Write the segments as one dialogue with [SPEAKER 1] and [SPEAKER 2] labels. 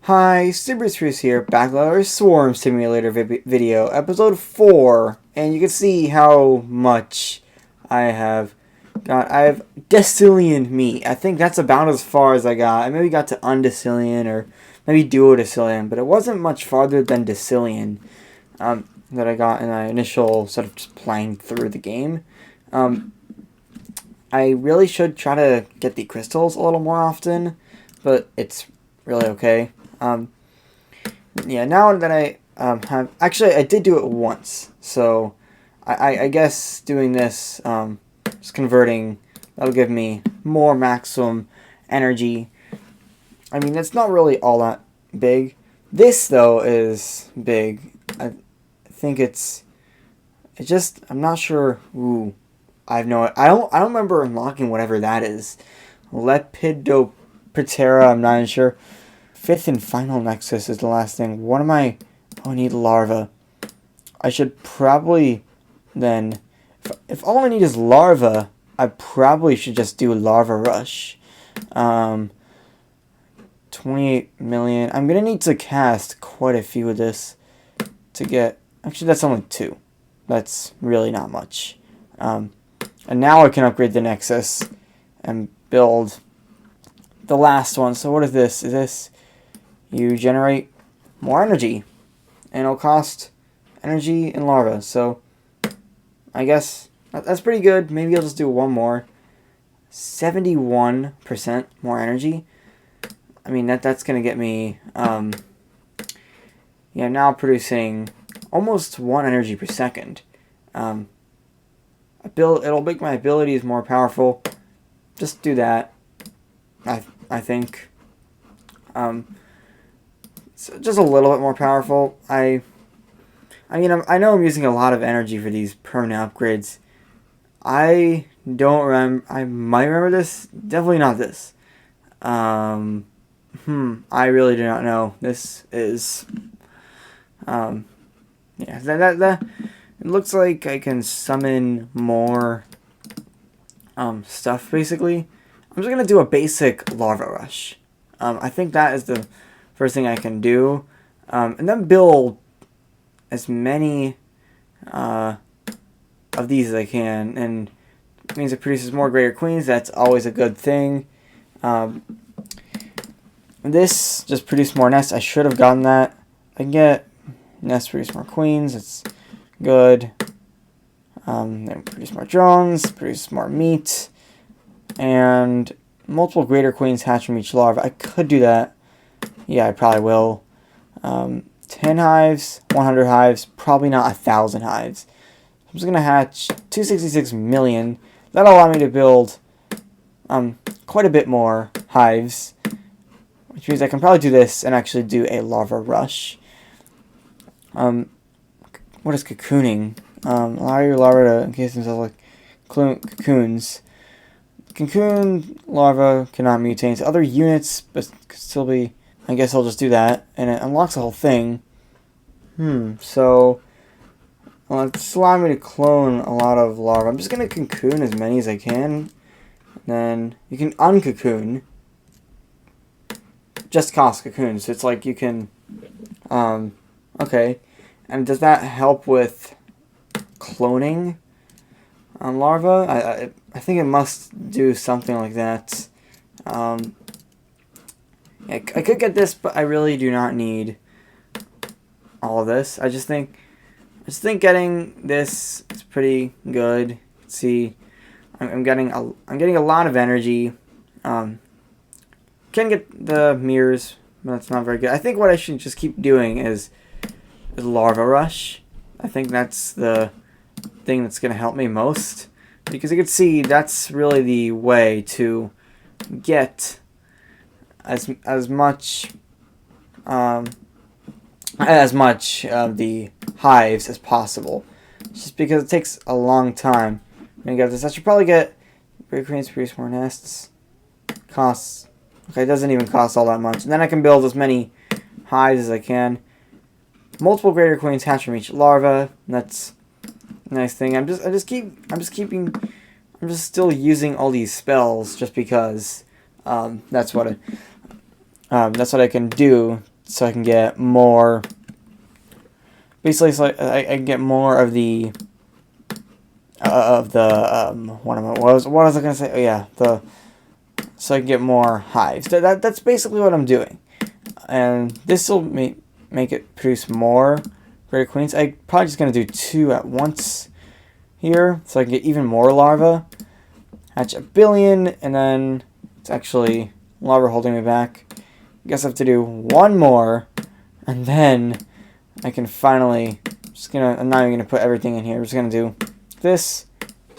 [SPEAKER 1] Hi, Superspruce here, back with our Swarm Simulator video, episode 4, and you can see how much I have got. I have Decillion meat. I think that's about as far as I got. I maybe got to Undecillion, or maybe Duodecillion, but it wasn't much farther than Decillion that I got in my initial sort of just playing through the game. I really should try to get the crystals a little more often, but it's really okay. Yeah, now that I have... Actually, I did do it once, so I guess doing this, just converting, that'll give me more maximum energy. I mean, it's not really all that big. This, though, is big. I think it's just... I'm not sure... Ooh, I have no... I don't remember unlocking whatever that is. Lepidoptera, I'm not even sure. Fifth and final nexus is the last thing. What am I... Oh, I need larva. I should probably then... If all I need is larva, I probably should just do larva rush. 28 million. I'm going to need to cast quite a few of this to get... Actually, that's only 2. That's really not much. And now I can upgrade the nexus and build the last one. So what is this? Is this... You generate more energy, and it'll cost energy and larva, so I guess that's pretty good. Maybe I'll just do one more. 71% more energy. I mean, that's going to get me, yeah, now producing almost 1 energy per second. It'll make my abilities more powerful. Just do that, I think. So just a little bit more powerful. I mean, I know I'm using a lot of energy for these permanent upgrades. I don't remember. I might remember this. Definitely not this. I really do not know. This is. Yeah. That. It looks like I can summon more. Stuff basically. I'm just gonna do a basic larva rush. I think that is the first thing I can do, and then build as many of these as I can, and it means it produces more greater queens. That's always a good thing. This just produced more nests. I should have gotten that. I can get nests produce more queens. It's good. Then produce more drones, produce more meat, and multiple greater queens hatch from each larva. I could do that. Yeah, I probably will. 10 hives, 100 hives, probably not 1,000 hives. I'm just going to hatch 266 million. That'll allow me to build quite a bit more hives, which means I can probably do this and actually do a larva rush. What is cocooning? Allow your larva to encase themselves like cocoons. Cocoon larva cannot mutate to other units, but could still be... I guess I'll just do that, and it unlocks the whole thing. So... Well, it's allowing me to clone a lot of larvae. I'm just going to cocoon as many as I can. Then you can uncocoon. Just cost cocoons. So it's like you can... okay. And does that help with cloning on larvae? I think it must do something like that. I could get this, but I really do not need all of this. I just think getting this is pretty good. See, I'm getting a lot of energy. Can get the mirrors, but that's not very good. I think what I should just keep doing is larva rush. I think that's the thing that's going to help me most, because you can see that's really the way to get as much of the hives as possible, just because it takes a long time. And get this, I should probably get great queens to produce more nests. Costs, okay, it doesn't even cost all that much, and then I can build as many hives as I can. Multiple greater queens hatch from each larva. That's a nice thing. I'm still using all these spells just because that's what I can do so I can get more. Basically, so I can get more of the what was I gonna say? Oh yeah, so I can get more hives. That's basically what I'm doing, and this will make it produce more greater queens. I'm probably just gonna do 2 at once here, so I can get even more larvae. Hatch a billion, and then it's actually larvae holding me back. I guess I have to do 1 more, and then I can finally. I'm not even gonna put everything in here. I'm just gonna do this,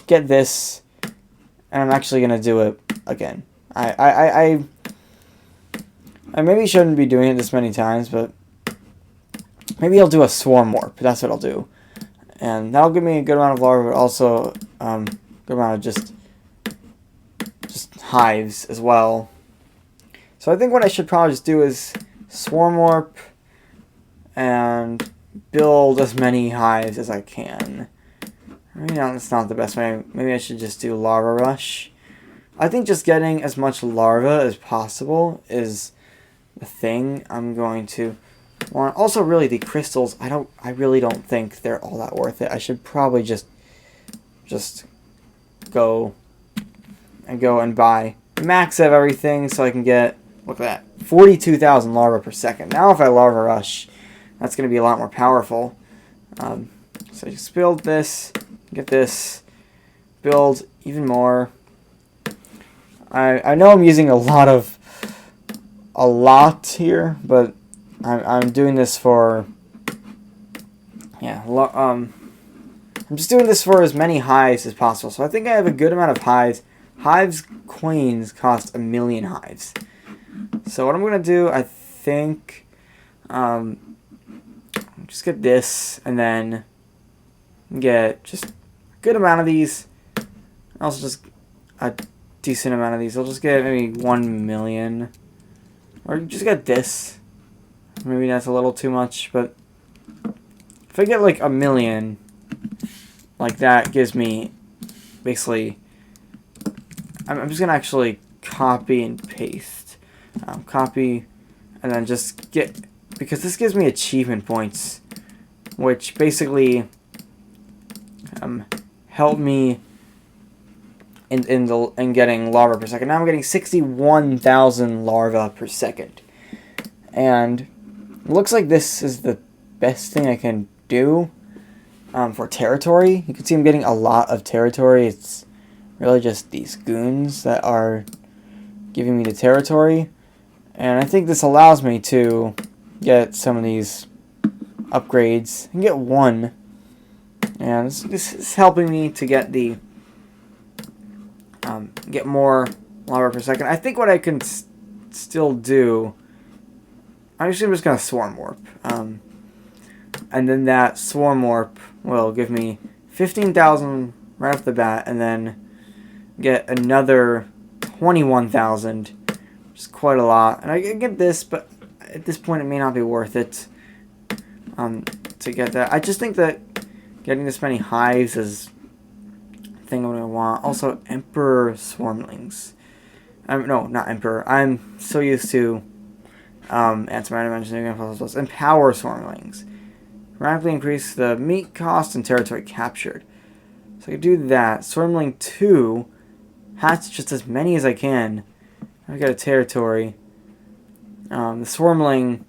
[SPEAKER 1] get this, and I'm actually gonna do it again. I maybe shouldn't be doing it this many times, but maybe I'll do a swarm warp. That's what I'll do, and that'll give me a good amount of larvae, but also good amount of just hives as well. So I think what I should probably just do is swarm warp and build as many hives as I can. Maybe that's not the best way. Maybe I should just do larva rush. I think just getting as much larva as possible is the thing I'm going to want. Also, really, the crystals, I really don't think they're all that worth it. I should probably just go and buy max of everything so I can get, look at that, 42,000 larvae per second. Now if I larva rush, that's going to be a lot more powerful. So I just build this, get this, build even more. I know I'm using a lot here, but I'm doing this for, yeah, I'm just doing this for as many hives as possible. So I think I have a good amount of hives. Hives queens cost 1,000,000 hives. So what I'm going to do, I think, just get this, and then get just a good amount of these. Also just a decent amount of these. I'll just get maybe 1,000,000. Or just get this. Maybe that's a little too much, but if I get like 1,000,000, like that gives me basically, I'm just going to actually copy and paste. Copy, and then just get, because this gives me achievement points, which basically help me in getting larvae per second. Now I'm getting 61,000 larvae per second, and it looks like this is the best thing I can do for territory. You can see I'm getting a lot of territory. It's really just these goons that are giving me the territory, and I think this allows me to get some of these upgrades. I can get 1, and this is helping me to get the get more larvae per second. I think what I can still do, I'm just going to swarm warp, and then that swarm warp will give me 15,000 right off the bat, and then get another 21,000, which is quite a lot. And I can get this, but at this point it may not be worth it to get that. I just think that getting this many hives is the thing I'm going to want. Also, Emperor Swarmlings. No, not Emperor. I'm so used to Antimatter Engineering plus Empower Swarmlings. Rapidly increase the meat cost and territory captured. So I can do that. Swarmling 2, hatch just as many as I can. I got a territory. The Swarmling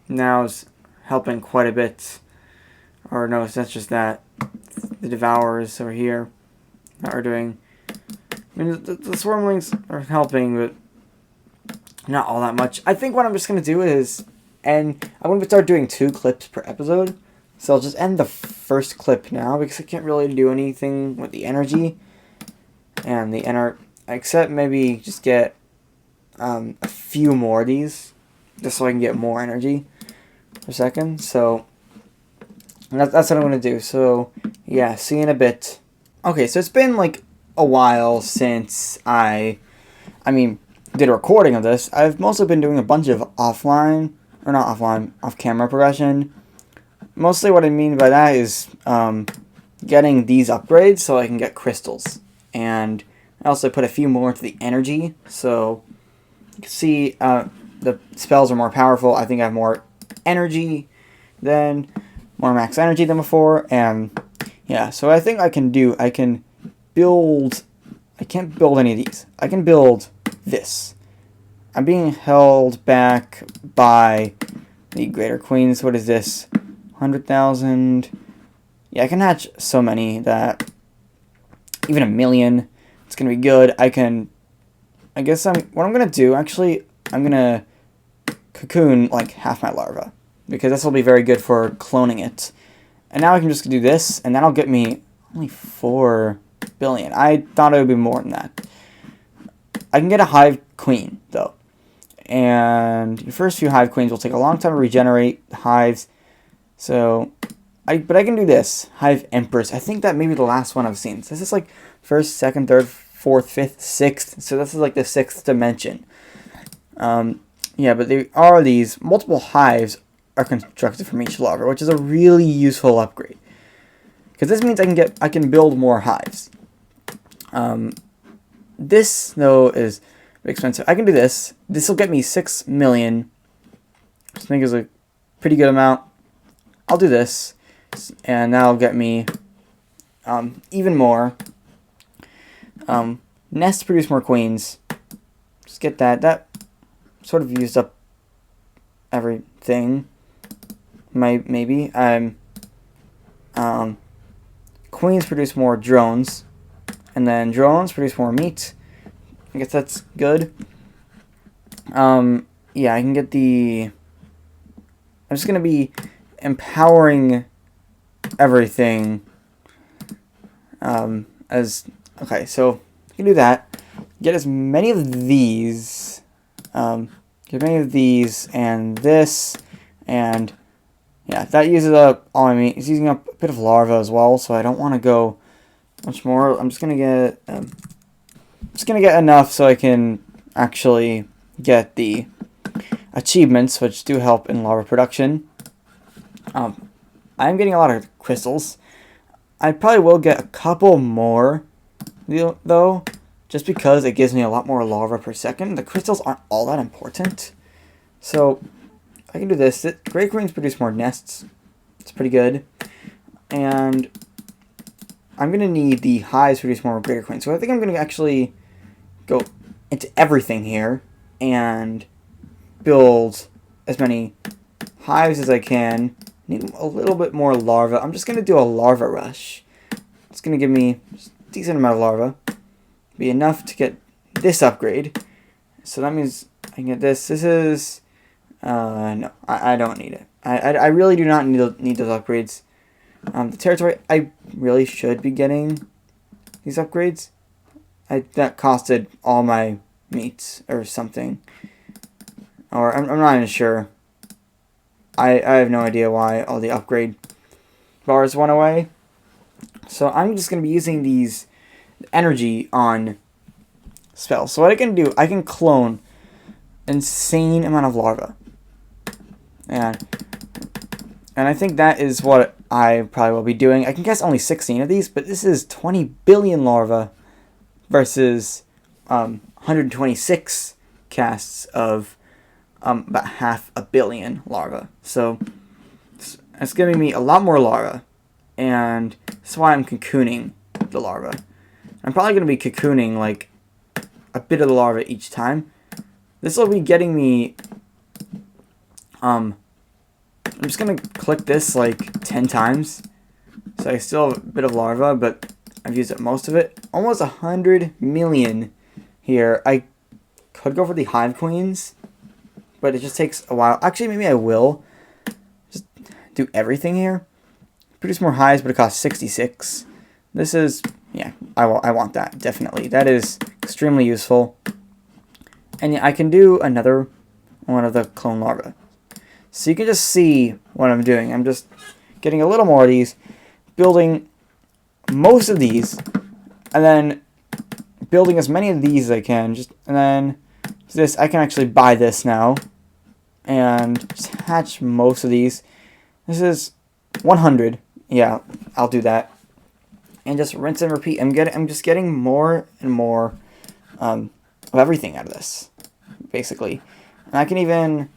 [SPEAKER 1] now is helping quite a bit. Or no, it's not just that. The Devourers over here that are doing. I mean, the Swarmlings are helping, but not all that much. I think what I'm just going to do is, and I'm going to start doing 2 clips per episode. So I'll just end the first clip now because I can't really do anything with the energy. And the except maybe just get a few more of these, just so I can get more energy per second. So that's what I'm going to do. So yeah, see you in a bit. Okay, so it's been like a while since I did a recording of this. I've mostly been doing a bunch of off-camera progression. Mostly what I mean by that is getting these upgrades so I can get crystals. And I also put a few more to the energy. So you can see the spells are more powerful. I think I have more energy than, more max energy than before, and yeah, so I think I can build, I can't build any of these. I can build this. I'm being held back by the Greater Queens. What is this? 100,000. Yeah, I can hatch so many that even 1,000,000, it's gonna be good. I guess what I'm gonna do, actually, I'm gonna cocoon like half my larva, because this will be very good for cloning it. And now I can just do this, and that'll get me only 4 billion. I thought it would be more than that. I can get a hive queen though, and the first few hive queens will take a long time to regenerate hives. So, but I can do this hive empress. I think that may be the last one I've seen. So this is like first, second, third, fourth, fifth, sixth. So this is like the 6th dimension. Yeah, but there are these multiple hives are constructed from each larva, which is a really useful upgrade, because this means I can build more hives. This though is expensive. I can do this. This will get me 6 million, which I think is a pretty good amount. I'll do this, and that'll get me even more. Nests produce more queens. Just get that. That sort of used up everything. Maybe. Queens produce more drones, and then drones produce more meat. I guess that's good. Yeah, I can get the... I'm just going to be empowering everything. Okay, so you can do that. Get as many of these. Get many of these and this, and yeah, that uses up all my meat. It's using up a bit of larva as well, so I don't want to go much more. I'm just gonna get enough so I can actually get the achievements, which do help in larva production. I'm getting a lot of crystals. I probably will get a couple more though, just because it gives me a lot more larva per second. The crystals aren't all that important, so I can do this. Great Queens produce more nests. It's pretty good. And I'm going to need the hives to produce more Greater Queens. So I think I'm going to actually go into everything here and build as many hives as I can. Need a little bit more larva. I'm just going to do a larva rush. It's going to give me a decent amount of larva. Be enough to get this upgrade. So that means I can get this. This is... no, I don't need it. I really do not need those upgrades. The territory, I really should be getting these upgrades. That costed all my meats or something. Or I'm not even sure. I have no idea why all the upgrade bars went away. So I'm just going to be using these energy on spells. So what I can do, I can clone insane amount of larva. And I think that is what I probably will be doing. I can guess only 16 of these, but this is 20 billion larva versus 126 casts of about 500 million larva. So it's giving me a lot more larva, and that's why I'm cocooning the larva. I'm probably going to be cocooning like a bit of the larva each time. This will be getting me... I'm just going to click this like 10 times. So I still have a bit of larva, but I've used up most of it. Almost 100 million here. I could go for the hive queens, but it just takes a while. Actually, maybe I will just do everything here. Produce more hives, but it costs 66. This is, yeah, I want that, definitely. That is extremely useful. And yeah, I can do another one of the clone larvae. So you can just see what I'm doing. I'm just getting a little more of these, building most of these, and then building as many of these as I can. And then this, I can actually buy this now, and just hatch most of these. This is 100. Yeah, I'll do that. And just rinse and repeat. I'm just getting more and more of everything out of this, basically. And I can even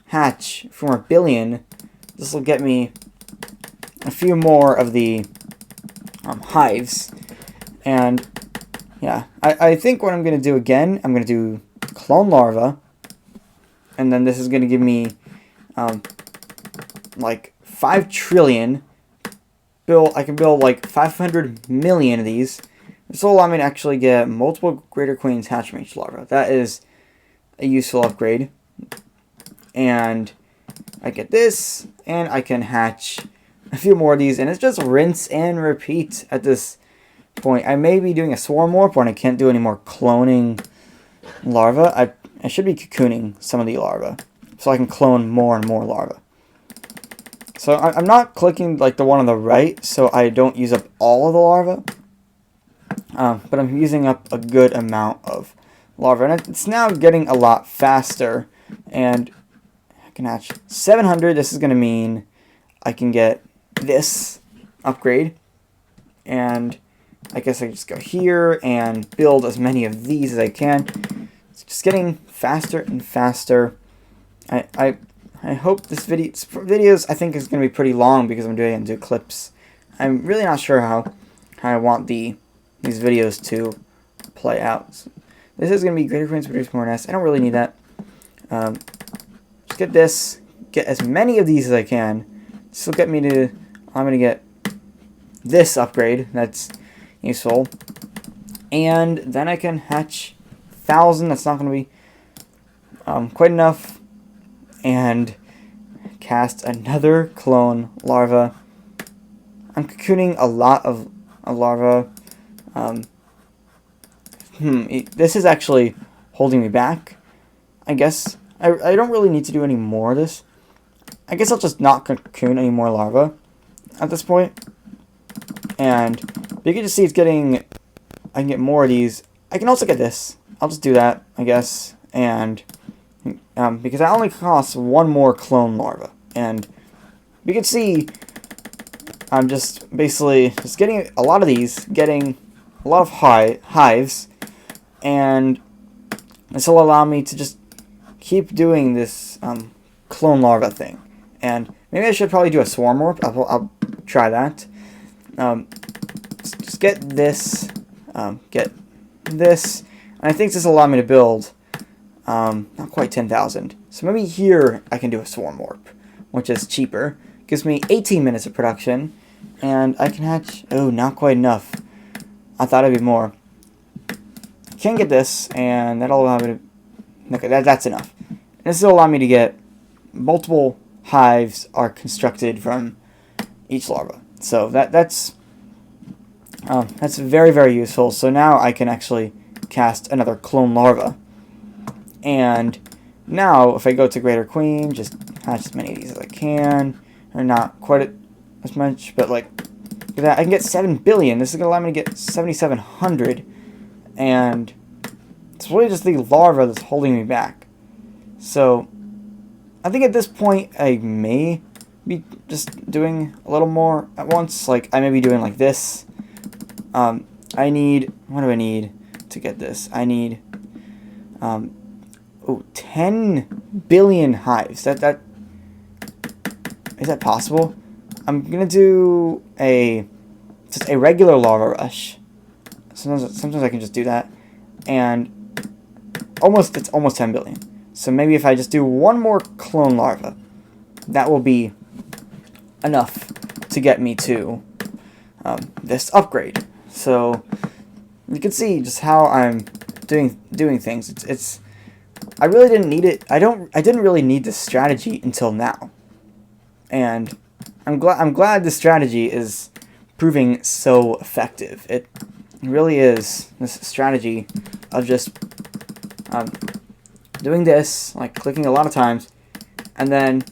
[SPEAKER 1] hatch 4 more billion. This will get me a few more of the hives. And yeah, I think what I'm going to do again, I'm going to do clone larva. And then this is going to give me like 5 trillion. I can build like 500 million of these. This will allow me to actually get multiple Greater Queens hatch from each larva. That is a useful upgrade. And I get this, and I can hatch a few more of these, and it's just rinse and repeat at this point. I may be doing a swarm warp when I can't do any more cloning larvae. I should be cocooning some of the larvae, so I can clone more and more larvae. So I'm not clicking like the one on the right, so I don't use up all of the larvae. But I'm using up a good amount of larvae, and it's now getting a lot faster. And I can hatch 700. This is going to mean I can get this upgrade, and I guess I just go here and build as many of these as I can. It's just getting faster and faster. I hope this videos I think is going to be pretty long because I'm doing it into clips. I'm really not sure how I want these videos to play out. So this is going to be Greater Queens produce more nests. I don't really need that. Just get this. Get as many of these as I can. This will get me to... I'm going to get this upgrade. That's useful. And then I can hatch 1,000. That's not going to be quite enough. And cast another clone larva. I'm cocooning a lot of larva. This is actually holding me back. I guess I don't really need to do any more of this. I guess I'll just not cocoon any more larva at this point. And you can just see it's getting... I can get more of these. I can also get this. I'll just do that, I guess. And... because that only costs 1 more clone larva. And you can see I'm just basically just getting a lot of these, getting a lot of hives, and this will allow me to just keep doing this clone larva thing. And maybe I should probably do a swarm warp. I'll try that. Just get this, and I think this will allow me to build not quite 10,000. So maybe here I can do a swarm warp, which is cheaper. Gives me 18 minutes of production, and I can hatch... Oh, not quite enough. I thought it'd be more. Can get this, and that'll allow me to... Okay, that's enough. And this will allow me to get multiple hives are constructed from each larva. So that's very, very useful. So now I can actually cast another clone larva. And now, if I go to Greater Queen, just hatch as many of these as I can. Or not quite as much, but like, look at that. I can get 7 billion. This is going to allow me to get 7,700. And it's really just the larva that's holding me back. So, I think at this point, I may be just doing a little more at once. Like, I may be doing like this. I need, what do I need to get this? I need, 10 billion hives. Is that possible? I'm gonna do just a regular larva rush. Sometimes I can just do that, and it's almost 10 billion. So maybe if I just do 1 more clone larva, that will be enough to get me to this upgrade. So you can see just how I'm doing things. I really didn't need it. I didn't really need this strategy until now, and I'm glad this strategy is proving so effective. It really is, this strategy of just doing this, like clicking a lot of times, and then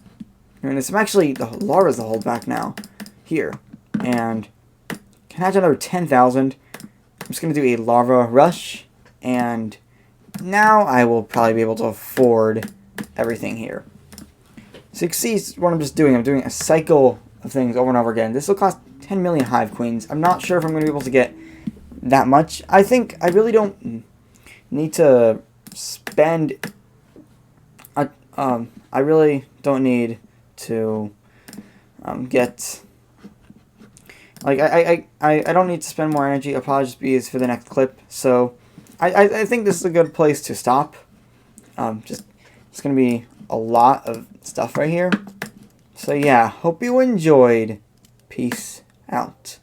[SPEAKER 1] I'm actually the larva's the holdback now here, and can hatch another 10,000. I'm just gonna do a larva rush, and now I will probably be able to afford everything here. So you can see what I'm just doing. I'm doing a cycle of things over and over again. This will cost 10 million hive queens. I'm not sure if I'm going to be able to get that much. I think I really don't need to spend I really don't need to get... Like, I don't need to spend more energy. I'll probably just be used for the next clip. So, I think this is a good place to stop. Just, it's going to be a lot of stuff right here. So, yeah, hope you enjoyed. Peace out.